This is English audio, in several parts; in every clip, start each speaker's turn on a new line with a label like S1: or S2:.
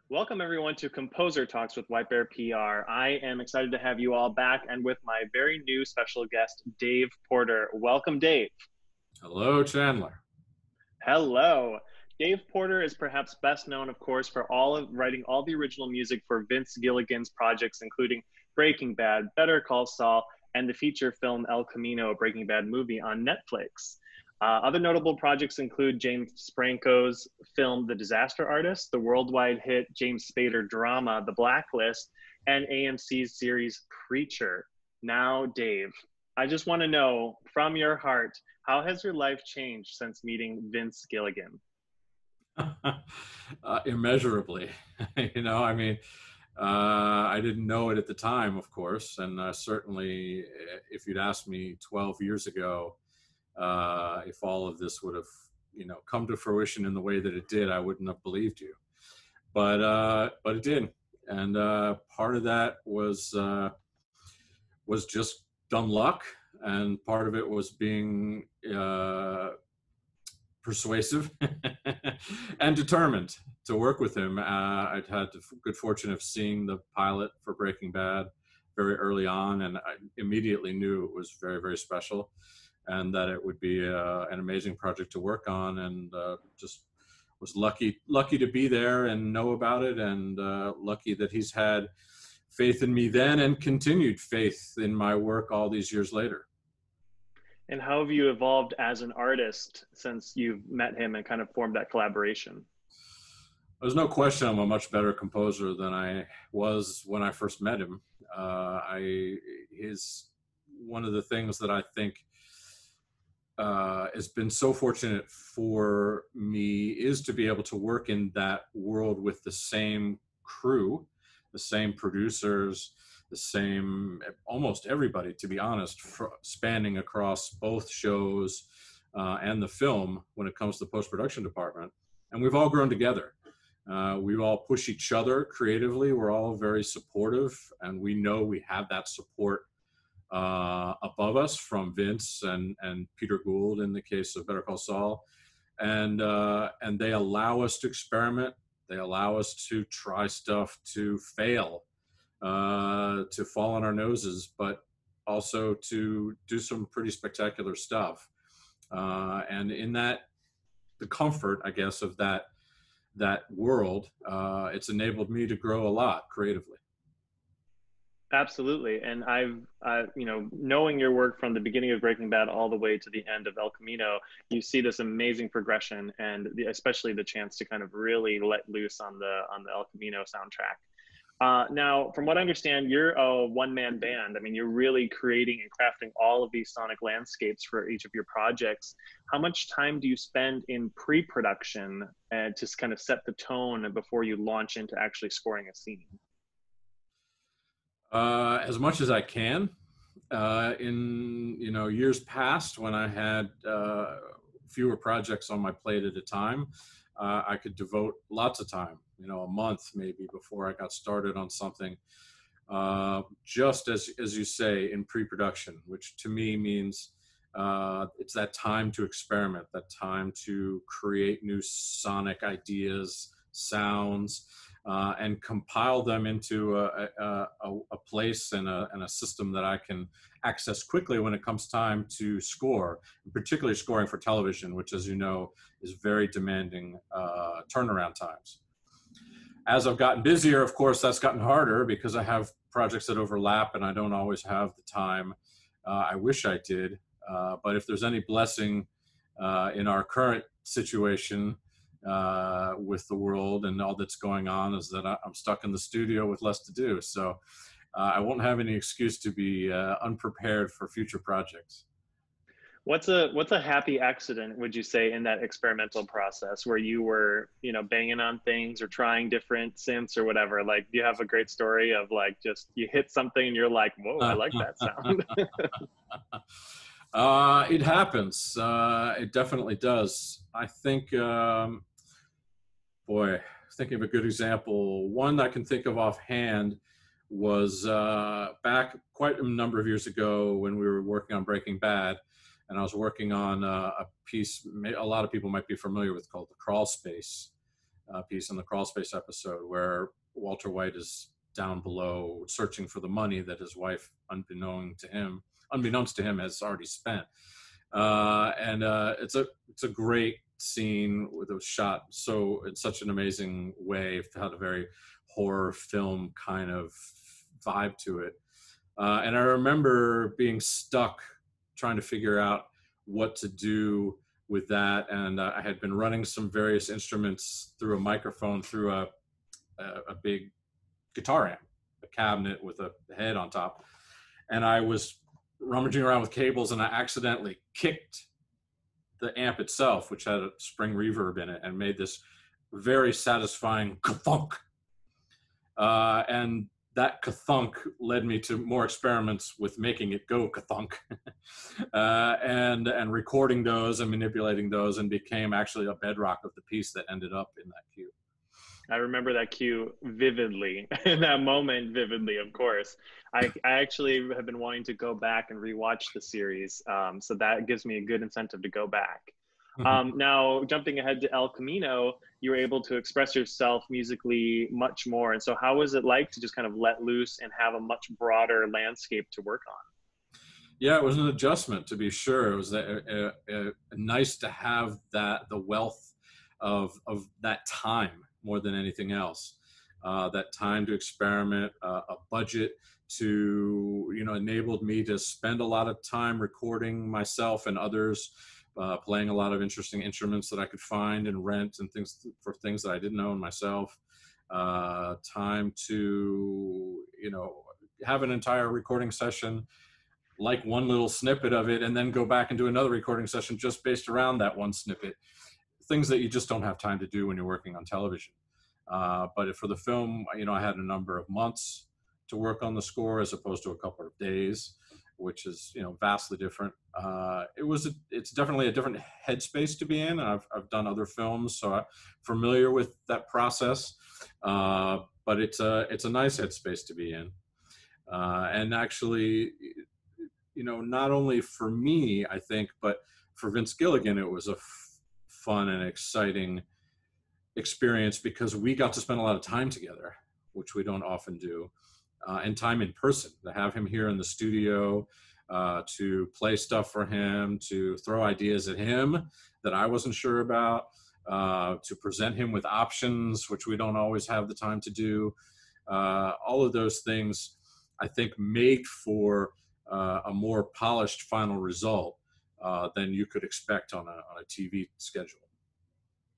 S1: Welcome everyone to Composer Talks with White Bear PR. I am excited to have you all back and with my very new special guest, Dave Porter. Welcome, Dave.
S2: Hello, Chandler.
S1: Hello. Dave Porter is perhaps best known, of course, for writing all the original music for Vince Gilligan's projects, including Breaking Bad, Better Call Saul, and the feature film El Camino, a Breaking Bad movie on Netflix. Other notable projects include James Franco's film The Disaster Artist, the worldwide hit James Spader drama The Blacklist, and AMC's series Preacher. Now, Dave, I just want to know from your heart, how has your life changed since meeting Vince Gilligan?
S2: Immeasurably. I didn't know it at the time, of course, and certainly if you'd asked me 12 years ago if all of this would have, come to fruition in the way that it did, I wouldn't have believed you. But it did, and part of that was just dumb luck, and part of it was being persuasive and determined to work with him. I'd had the good fortune of seeing the pilot for Breaking Bad very early on, and I immediately knew it was very, very special, and that it would be an amazing project to work on, and just was lucky to be there and know about it, and lucky that he's had faith in me then and continued faith in my work all these years later.
S1: And how have you evolved as an artist since you've met him and kind of formed that collaboration?
S2: There's no question I'm a much better composer than I was when I first met him. One of the things that I think has been so fortunate for me is to be able to work in that world with the same crew, the same producers, the same, almost everybody, to be honest, spanning across both shows and the film when it comes to the post-production department. And we've all grown together. We all push each other creatively. We're all very supportive, and we know we have that support above us from Vince and Peter Gould in the case of Better Call Saul. And they allow us to experiment. They allow us to try stuff, to fail, to fall on our noses, but also to do some pretty spectacular stuff. And in the comfort, I guess, of that world, it's enabled me to grow a lot creatively.
S1: Absolutely. And knowing your work from the beginning of Breaking Bad all the way to the end of El Camino, you see this amazing progression, and especially the chance to kind of really let loose on the El Camino soundtrack. Now, from what I understand, you're a one-man band. I mean, you're really creating and crafting all of these sonic landscapes for each of your projects. How much time do you spend in pre-production to kind of set the tone before you launch into actually scoring a scene?
S2: As much as I can. In years past, when I had fewer projects on my plate at a time, I could devote lots of time, a month maybe before I got started on something. Just as you say, in pre-production, which to me means it's that time to experiment, that time to create new sonic ideas, sounds, and compile them into a place and a system that I can access quickly when it comes time to score, particularly scoring for television, which, as you know, is very demanding turnaround times. As I've gotten busier, of course, that's gotten harder because I have projects that overlap and I don't always have the time. I wish I did, but if there's any blessing in our current situation, with the world and all that's going on, is that I'm stuck in the studio with less to do. So I won't have any excuse to be unprepared for future projects.
S1: What's a happy accident, would you say, in that experimental process where you were, banging on things or trying different synths or whatever? Like, do you have a great story of like just you hit something and you're like, whoa, I like that sound?
S2: It happens. It definitely does. I think, thinking of a good example, one I can think of offhand was back quite a number of years ago when we were working on Breaking Bad, and I was working on a piece a lot of people might be familiar with called The Crawl Space, piece in the Crawl Space episode, where Walter White is down below searching for the money that his wife, unbeknownst to him, has already spent. It's a great scene with it shot so in such an amazing way. It had a very horror film kind of vibe to it. And I remember being stuck trying to figure out what to do with that. And I had been running some various instruments through a microphone through a big guitar amp, a cabinet with a head on top. And I was rummaging around with cables, and I accidentally kicked the amp itself, which had a spring reverb in it, and made this very satisfying ka-thunk. And that ka-thunk led me to more experiments with making it go ka-thunk, and recording those and manipulating those, and became actually a bedrock of the piece that ended up in that cue.
S1: I remember that cue vividly, in that moment vividly, of course. I actually have been wanting to go back and rewatch the series, so that gives me a good incentive to go back. Now, jumping ahead to El Camino, you were able to express yourself musically much more. And so how was it like to just kind of let loose and have a much broader landscape to work on?
S2: Yeah, it was an adjustment, to be sure. It was nice to have the wealth of that time more than anything else. That time to experiment, a budget to, enabled me to spend a lot of time recording myself and others, playing a lot of interesting instruments that I could find and rent, and things that I didn't own myself. Time to, have an entire recording session, like one little snippet of it, and then go back and do another recording session just based around that one snippet. Things that you just don't have time to do when you're working on television. But for the film, I had a number of months to work on the score as opposed to a couple of days, which is, vastly different. It's definitely a different headspace to be in. I've done other films, so I'm familiar with that process. But it's a nice headspace to be in. And actually, not only for me, I think, but for Vince Gilligan, it was a fun and exciting experience because we got to spend a lot of time together, which we don't often do, and time in person. To have him here in the studio, to play stuff for him, to throw ideas at him that I wasn't sure about, to present him with options, which we don't always have the time to do. All of those things, I think, made for a more polished final result than you could expect on a TV schedule.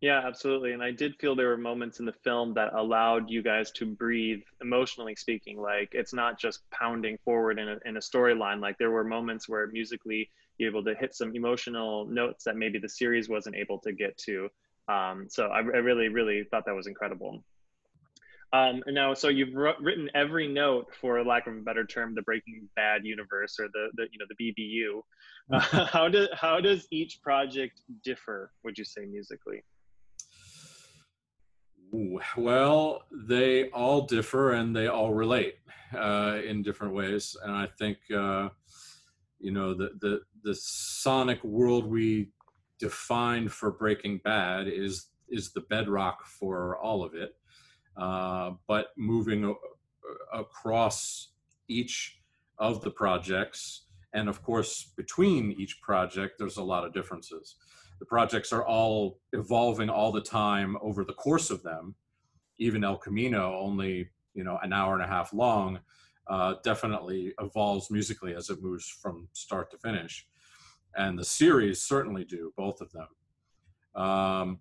S1: Yeah, absolutely. And I did feel there were moments in the film that allowed you guys to breathe, emotionally speaking. Like, it's not just pounding forward in a storyline. Like, there were moments where musically you're able to hit some emotional notes that maybe the series wasn't able to get to. So I really, really thought that was incredible. And now, so you've written every note, for lack of a better term, the Breaking Bad universe, or the BBU. How does each project differ, would you say, musically?
S2: Well, they all differ and they all relate in different ways. And I think, the sonic world we defined for Breaking Bad is the bedrock for all of it. But moving across each of the projects, and of course, between each project, there's a lot of differences. The projects are all evolving all the time over the course of them. Even El Camino, only an hour and a half long, definitely evolves musically as it moves from start to finish. And the series certainly do, both of them.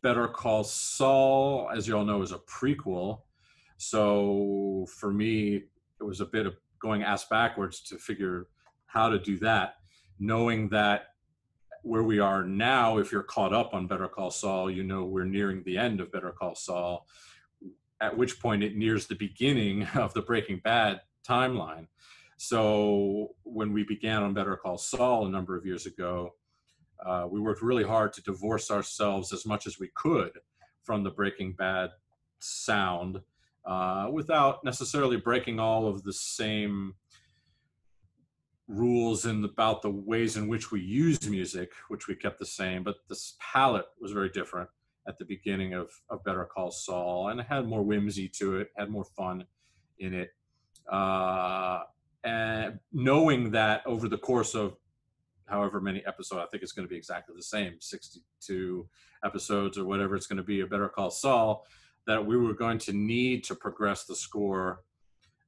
S2: Better Call Saul, as you all know, is a prequel. So for me, it was a bit of going ass backwards to figure how to do that, knowing that where we are now, if you're caught up on Better Call Saul, we're nearing the end of Better Call Saul, at which point it nears the beginning of the Breaking Bad timeline. So when we began on Better Call Saul a number of years ago, we worked really hard to divorce ourselves as much as we could from the Breaking Bad sound, without necessarily breaking all of the same rules about the ways in which we use music, which we kept the same, but this palette was very different. at the beginning of Better Call Saul, and it had more whimsy to it, had more fun in it. And knowing that over the course of however many episodes, I think it's going to be exactly the same, 62 episodes or whatever it's going to be of Better Call Saul, that we were going to need to progress the score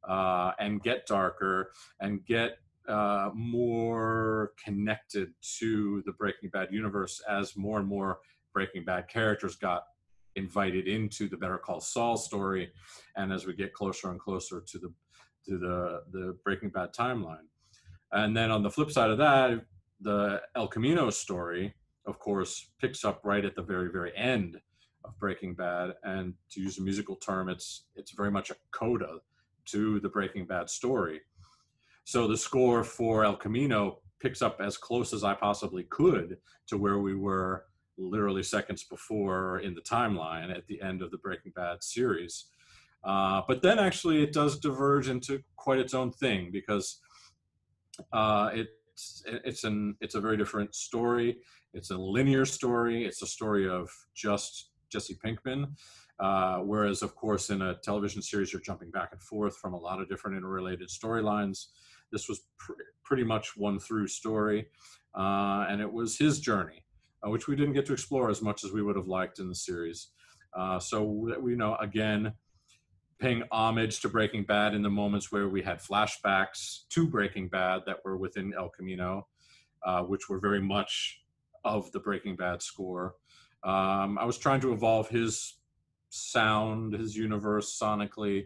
S2: and get darker and get more connected to the Breaking Bad universe as more and more Breaking Bad characters got invited into the Better Call Saul story, and as we get closer and closer to the Breaking Bad timeline. And then on the flip side of that, the El Camino story, of course, picks up right at the very, very end of Breaking Bad. And to use a musical term, it's very much a coda to the Breaking Bad story. So the score for El Camino picks up as close as I possibly could to where we were literally seconds before in the timeline at the end of the Breaking Bad series. But then actually it does diverge into quite its own thing, because it's a very different story. It's a linear story. It's a story of just Jesse Pinkman. Whereas, of course, in a television series, you're jumping back and forth from a lot of different interrelated storylines. This was pretty much one through story. And it was his journey, which we didn't get to explore as much as we would have liked in the series. So we know, again, paying homage to Breaking Bad in the moments where we had flashbacks to Breaking Bad that were within El Camino, which were very much of the Breaking Bad score. I was trying to evolve his sound, his universe sonically,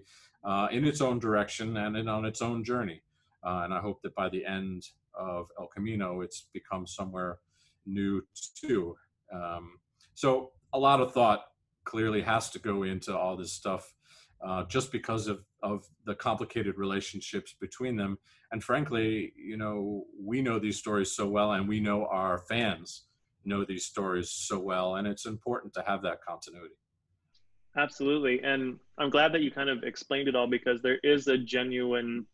S2: in its own direction and on its own journey. And I hope that by the end of El Camino, it's become somewhere new too. So a lot of thought clearly has to go into all this stuff, just because of the complicated relationships between them. And frankly, we know these stories so well, and we know our fans know these stories so well, and it's important to have that continuity.
S1: Absolutely. And I'm glad that you kind of explained it all, because there is a genuine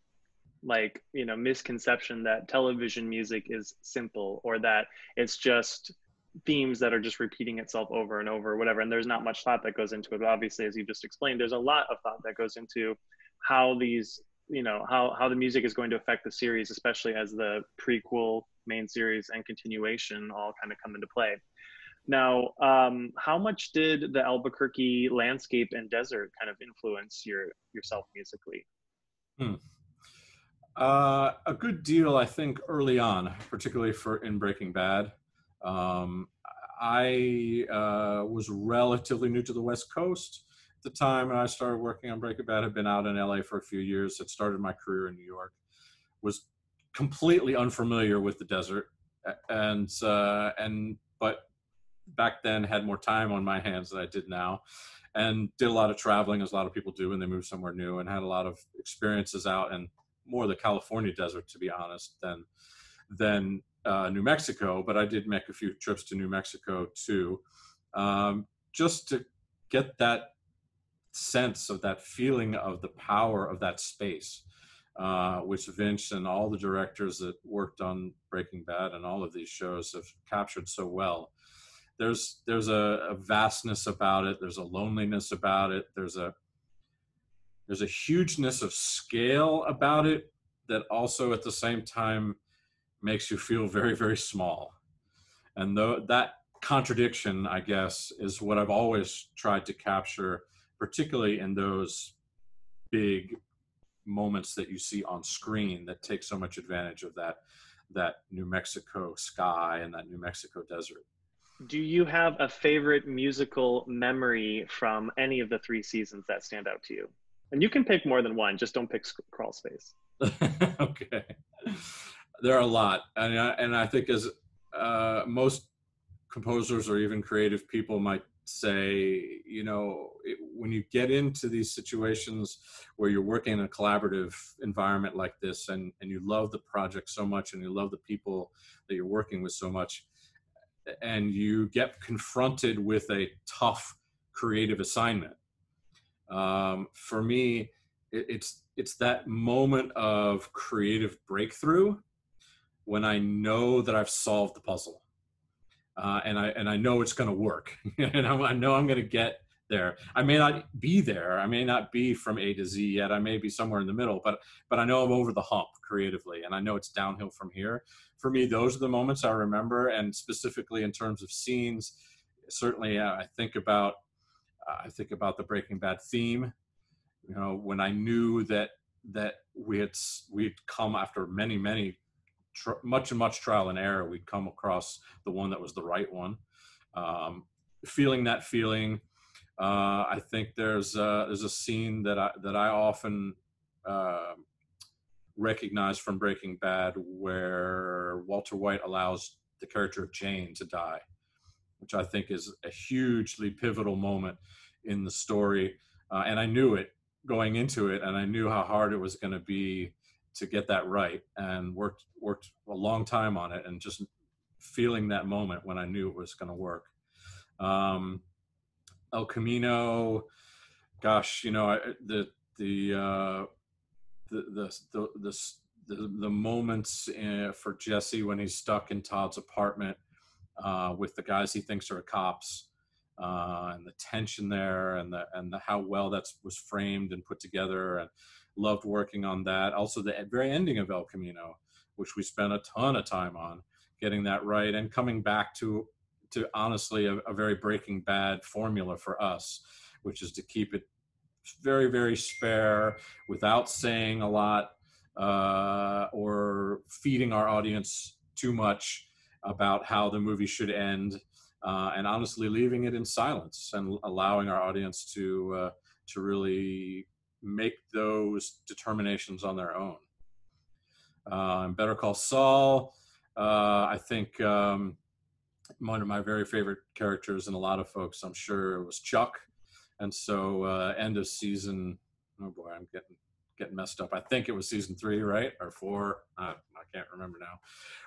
S1: misconception that television music is simple, or that it's just themes that are just repeating itself over and over, or whatever. And there's not much thought that goes into it. But obviously, as you just explained, there's a lot of thought that goes into how these, how the music is going to affect the series, especially as the prequel, main series, and continuation all kind of come into play. Now, how much did the Albuquerque landscape and desert kind of influence yourself musically?
S2: A good deal, I think, early on, particularly in Breaking Bad. I was relatively new to the West Coast at the time I started working on Breaking Bad. Had been out in LA for a few years, had started my career in New York, was completely unfamiliar with the desert, but back then had more time on my hands than I did now, and did a lot of traveling, as a lot of people do when they move somewhere new, and had a lot of experiences out in more the California desert, to be honest, than New Mexico. But I did make a few trips to New Mexico too, just to get that sense of that feeling of the power of that space, which Vince and all the directors that worked on Breaking Bad and all of these shows have captured so well. There's a vastness about it. There's a loneliness about it. There's a hugeness of scale about it that also at the same time makes you feel very, very small. And that contradiction, I guess, is what I've always tried to capture, particularly in those big moments that you see on screen that take so much advantage of that New Mexico sky and that New Mexico desert.
S1: Do you have a favorite musical memory from any of the 3 seasons that stand out to you? And you can pick more than one, just don't pick Crawl Space.
S2: Okay. There are a lot. And I think as most composers or even creative people might say, when you get into these situations where you're working in a collaborative environment like this, and you love the project so much, and you love the people that you're working with so much, and you get confronted with a tough creative assignment. For me, it's that moment of creative breakthrough when I know that I've solved the puzzle, and I know it's going to work, and I know I'm going to get there. I may not be there. I may not be from A to Z yet. I may be somewhere in the middle, but I know I'm over the hump creatively, and I know it's downhill from here. For me, those are the moments I remember, and specifically in terms of scenes, certainly I think about the Breaking Bad theme. You know, when I knew that we'd come after many much trial and error, we'd come across the one that was the right one. Feeling that feeling. I think there's a scene that I often recognize from Breaking Bad where Walter White allows the character of Jane to die, which I think is a hugely pivotal moment in the story. And I knew it going into it, and I knew how hard it was going to be to get that right, and worked a long time on it, and just feeling that moment when I knew it was going to work. El Camino, gosh, you know, the moments for Jesse when he's stuck in Todd's apartment with the guys he thinks are cops, and the tension there, and the how well that was framed and put together, and loved working on that. Also, the very ending of El Camino, which we spent a ton of time on getting that right, and coming back to honestly a very Breaking Bad formula for us, which is to keep it very, very spare without saying a lot or feeding our audience too much about how the movie should end, and honestly leaving it in silence and allowing our audience to really make those determinations on their own. Better Call Saul, I think one of my very favorite characters, and a lot of folks, I'm sure, was Chuck. And so end of season, oh boy, I'm getting messed up. I think it was season 3, right? Or 4. I can't remember now.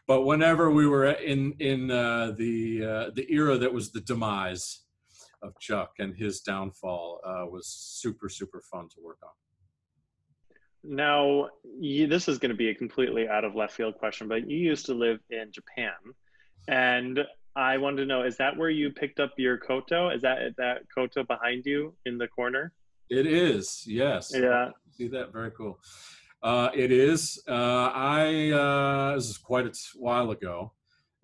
S2: But whenever we were in the era that was the demise of Chuck and his downfall, was super, super fun to work on.
S1: Now, this is going to be a completely out of left field question, but you used to live in Japan, and I wanted to know, is that where you picked up your koto? Is that koto behind you in the corner?
S2: It is, yes.
S1: Yeah.
S2: See that? Very cool. It is. This is quite a while ago,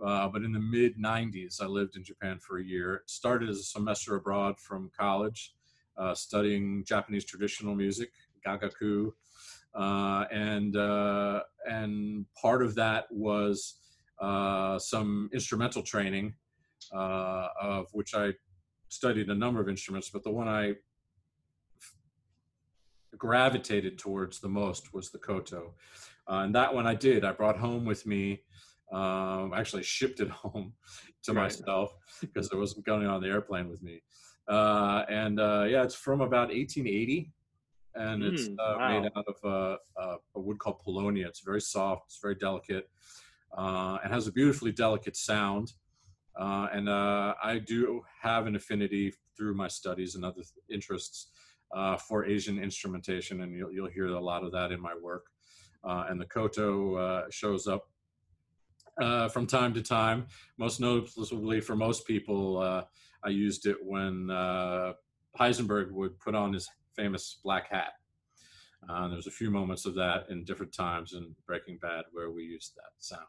S2: but in the mid 90s, I lived in Japan for a year. It started as a semester abroad from college, studying Japanese traditional music, gagaku, and part of that was some instrumental training, of which I studied a number of instruments, but the one I gravitated towards the most was the koto. And that one I did. I brought home with me. I actually shipped it home to myself because I wasn't going on the airplane with me. Yeah, it's from about 1880. And it's made out of a wood called paulownia. It's very soft. It's very delicate. And has a beautifully delicate sound. And I do have an affinity through my studies and other interests for Asian instrumentation, and you'll hear a lot of that in my work. And the koto shows up from time to time. Most noticeably for most people, I used it when Heisenberg would put on his famous black hat. There's a few moments of that in different times in Breaking Bad where we used that sound.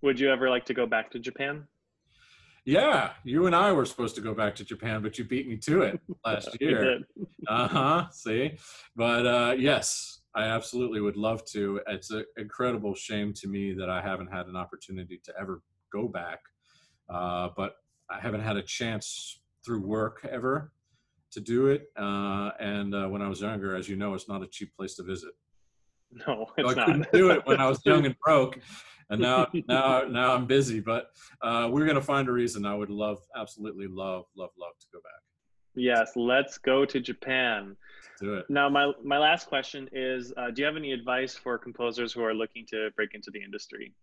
S1: Would you ever like to go back to Japan?
S2: Yeah, you and I were supposed to go back to Japan, but you beat me to it last year. See? But yes, I absolutely would love to. It's an incredible shame to me that I haven't had an opportunity to ever go back. But I haven't had a chance through work ever to do it. And when I was younger, as you know, it's not a cheap place to visit.
S1: No, it's
S2: not. I couldn't do it when I was young and broke. And now I'm busy, but we're going to find a reason. I would absolutely love to go back.
S1: Yes, let's go to Japan.
S2: Let's do it.
S1: Now, my last question is, do you have any advice for composers who are looking to break into the industry?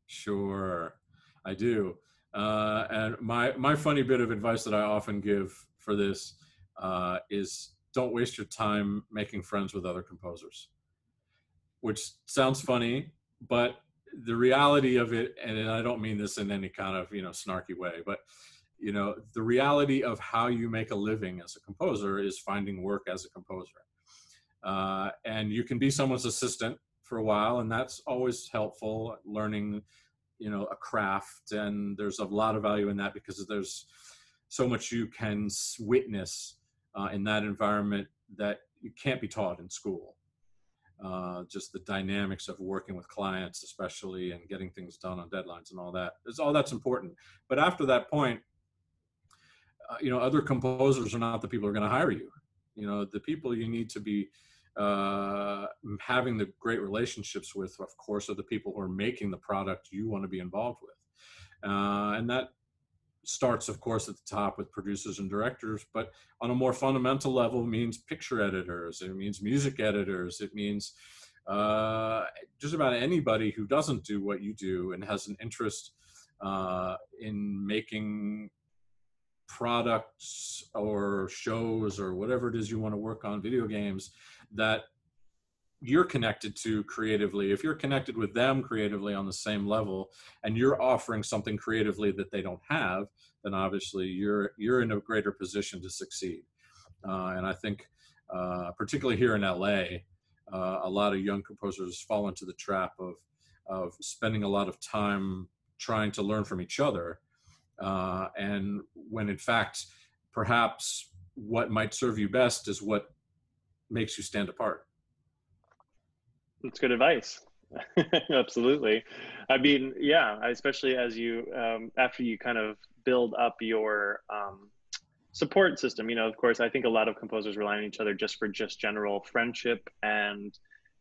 S2: Sure, I do. And my funny bit of advice that I often give for this is don't waste your time making friends with other composers, which sounds funny, but the reality of it, and I don't mean this in any kind of, snarky way, but, the reality of how you make a living as a composer is finding work as a composer. And you can be someone's assistant for a while, and that's always helpful, learning, a craft. And there's a lot of value in that because there's so much you can witness in that environment that you can't be taught in school. Just the dynamics of working with clients, especially, and getting things done on deadlines and all that. That's important. But after that point, other composers are not the people who are going to hire you. The people you need to be having the great relationships with, of course, are the people who are making the product you want to be involved with. And that starts, of course, at the top with producers and directors, but on a more fundamental level means picture editors, it means music editors, it means just about anybody who doesn't do what you do and has an interest in making products or shows or whatever it is you want to work on, video games, that you're connected to creatively. If you're connected with them creatively on the same level, and you're offering something creatively that they don't have, then obviously you're in a greater position to succeed. And I think, particularly here in LA, a lot of young composers fall into the trap of spending a lot of time trying to learn from each other, and when in fact, perhaps what might serve you best is what makes you stand apart.
S1: That's good advice. Absolutely. I mean, yeah, especially as you, after you kind of build up your support system, of course, I think a lot of composers rely on each other just for general friendship and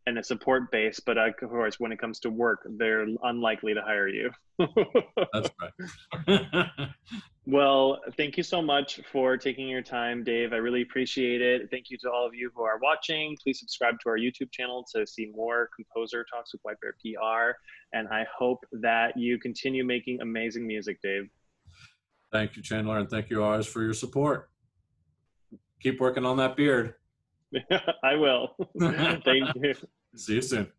S1: a support base. But of course, when it comes to work, they're unlikely to hire you.
S2: That's right.
S1: Well, thank you so much for taking your time, Dave. I really appreciate it. Thank you to all of you who are watching. Please subscribe to our YouTube channel to see more composer talks with White Bear PR. And I hope that you continue making amazing music, Dave.
S2: Thank you, Chandler, and thank you always for your support. Keep working on that beard.
S1: I will. Thank you.
S2: See you soon.